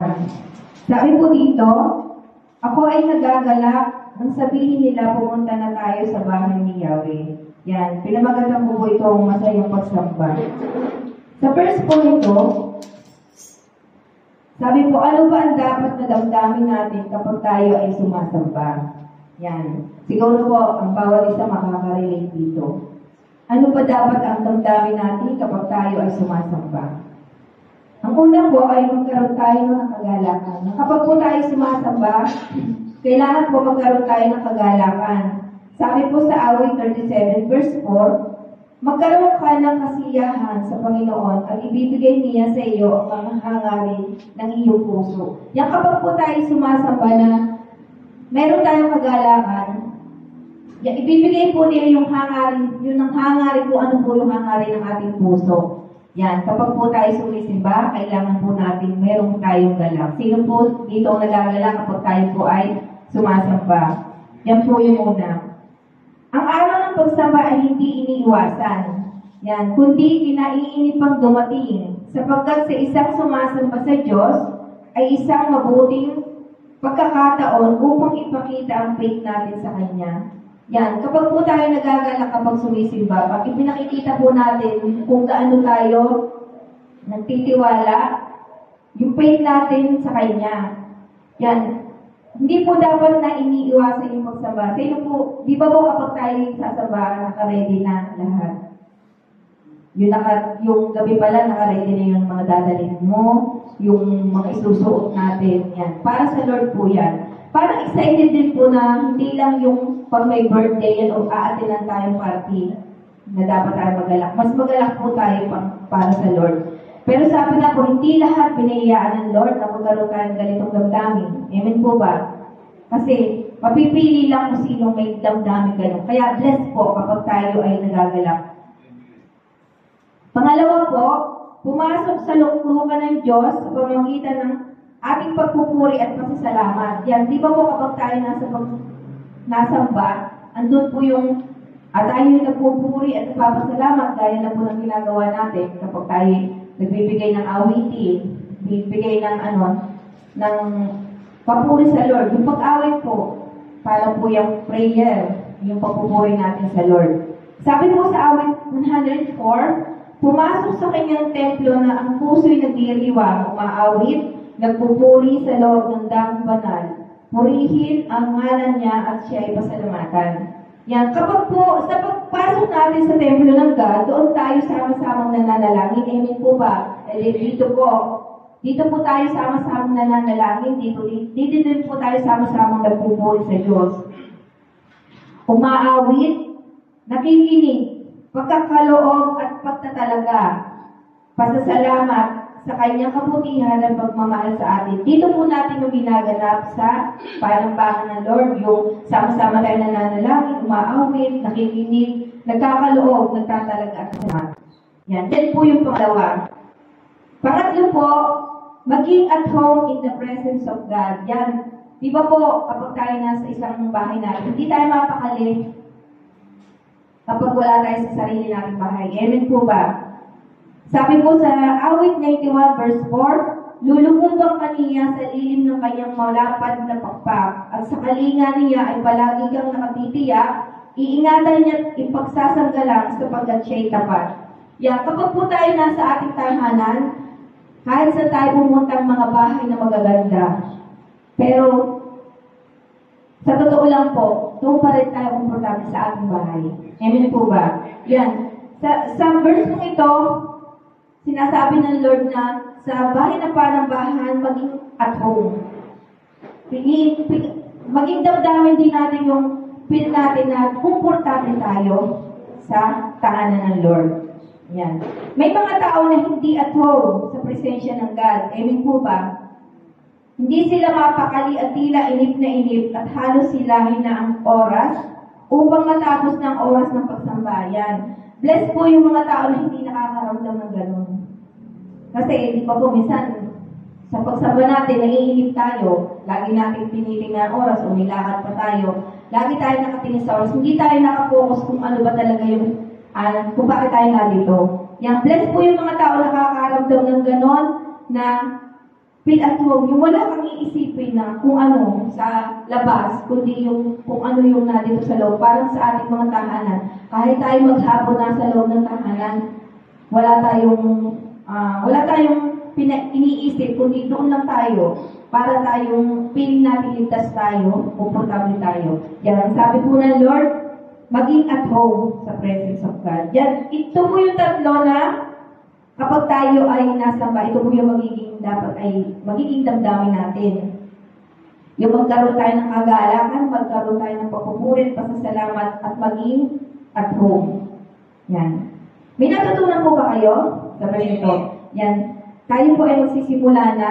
Sabi po dito, ako ay nagagalak nang sabihin nila pumunta na tayo sa bahay ni Yahweh. Yan, pinamagatan ko po itong masayang pagsamba. Sa first po ito, sabi po, ano ba ang dapat na damdamin natin kapag tayo ay sumasamba? Yan. Siguro po, ang bawat isa makaka-relate dito. Ano ba dapat ang damdamin natin kapag tayo ay sumasamba? Ang una po ay magkaroon tayo ng kagalakan. Kapag po tayo sumasamba, kailangan po magkaroon tayo ng kagalakan. Sabi po sa Awit 37 verse 4, magkaroon ka ng kasiyahan sa Panginoon at ibibigay niya sa iyo ang mga hangarin ng iyong puso. Yan kapag po tayo sumasamba na meron tayong kagalakan, yan, ibibigay po niya yung hangarin, yun ang hangarin kung ano po yung hangarin ng ating puso. Yan, kapag po tayo sumisimba, kailangan po natin meron tayong galak. Sino po dito ang nagagalak kapag tayo po ay sumasamba? Yan po yung una. Ang araw ng pagsamba ay hindi iniiwasan. Yan, kundi kinaiinip pang dumating. Sapagkat sa isang sumasamba sa Diyos ay isang mabuting pagkakataon upang ipakita ang faith natin sa Kanya. Yan, kapag po tayo nagagalak kapag sumisimba, pag ipinakikita po natin kung gaano tayo nagtitiwala, yung faith natin sa Kanya. Yan, hindi po dapat na iniiwasan yung pagsamba. Sino po, di ba po kapag tayo sasamba, naka-ready na lahat? Yung gabi pala, naka-ready na yung mga dadalhin mo, yung mga isusuot natin. Yan, para sa Lord po yan. Parang excited din po na hindi lang yung pag may birthday yan o aatinan tayong party na dapat tayo magalak. Mas magalak po tayo para sa Lord. Pero sabi na po, hindi lahat binayaan ng Lord na magkaroon tayong ganitong damdamin. Amen po ba? Kasi mapipili lang kung sinong may damdamin ganun. Kaya bless po kapag tayo ay nagagalak. Pangalawa po, pumasok sa looban ng Diyos sa pamamagitan ng ating pagpupuri at pasasalamat. Yan, di ba po kapag tayo nasamba, andun po yung tayo yung nagpupuri at nagpapasalamat gaya na po ng ginagawa natin kapag tayo nagbibigay ng awitin, bibigay ng ng papuri sa Lord. Yung pag-awit po, para po yung prayer, yung pagpupuri natin sa Lord. Sabi po sa awit 104, pumasok sa kanyang templo na ang puso'y nagdiriwang, umaawit, nagpupuri sa loob ng daming banal. Purihin ang ngalan niya at siya ay pasalamatan. Yan, kapag po, sa pagpasok natin sa templo ng God, doon tayo sama-samang nananalangin. Amen po ba? Dito po tayo sama-samang nananalangin. Dito din po tayo sama-samang nagpupuri sa Diyos. Umaawit, nakikinig, pagkakaloob at pagtatalaga, pasasalamat, sa kanyang kabutihan at pagmamahal sa atin. Dito po natin yung ginaganap sa palambakan ng Lord, yung sama-sama tayo nananalangin, umaawit, nakikinig, nagkakaloob, nagtatalaga at salamat. Yan. Yan po yung pangalawa. Pangatlo po, maging at home in the presence of God. Yan. Di ba po, kapag tayo nasa isang bahay natin, hindi tayo mapakali kapag wala tayo sa sarili nating bahay. Amen po ba? Sabi po sa Awit 91 verse 4, lulubog ka niya sa lilim ng kanyang malapad na pakpak, at sa kalinga niya ay palagi kang nakatitiyak, iingatan niya at ipagsasanggalang sapagkat siya'y tapat. Yan, kapag po tayo nasa ating tahanan, kahit sa tayo pumuntang mga bahay na magaganda, pero sa totoo lang po, doon pa rin tayo komportable sa ating bahay. Amen po ba? Yan. Sa verse kong ito, sinasabi ng Lord na sa bahay na panambahan, maging at home. Maging damdamin din natin yung feel natin na komportable tayo sa tahanan ng Lord. Yan. May mga tao na hindi at home sa presensya ng God. Amen po ba? Hindi sila mapakali at tila inip na inip at halos silahin na ang oras upang matapos ng oras ng pagsambayan. Bless po yung mga tao na hindi nakakaramdam ng ganun. Kasi, di ba po, minsan, sa pagsamba natin, naiinip tayo, lagi natin tinitingnan oras, umilakad pa tayo, lagi tayo nakatingin sa oras, hindi tayo nakapokus kung ano ba talaga yung, kung bakit tayo narito. Yan, bless po yung mga tao na nakakaramdam ng ganon, na feel at home, yung wala kang iisipin na kung ano sa labas, kundi yung kung ano yung nandito sa loob. Parang sa ating mga tahanan, kahit tayo maghapon nasa loob ng tahanan, wala tayong iniisip, kundi doon lang tayo para tayong feeling natin ligtas tayo, komportable tayo. Yan, sabi po ng Lord, maging at home sa presence of God. Yan, ito po yung tatlo na kapag tayo ay nasamba, ito po yung magiging damdamin natin. Yung magkaroon tayo ng kagalakan, magkaroon tayo ng pagpupurit, pasasalamat, at maging at home. Yan. May natutunan po ba kayo? Sabi nito. Yan. Tayo po ay magsisimula na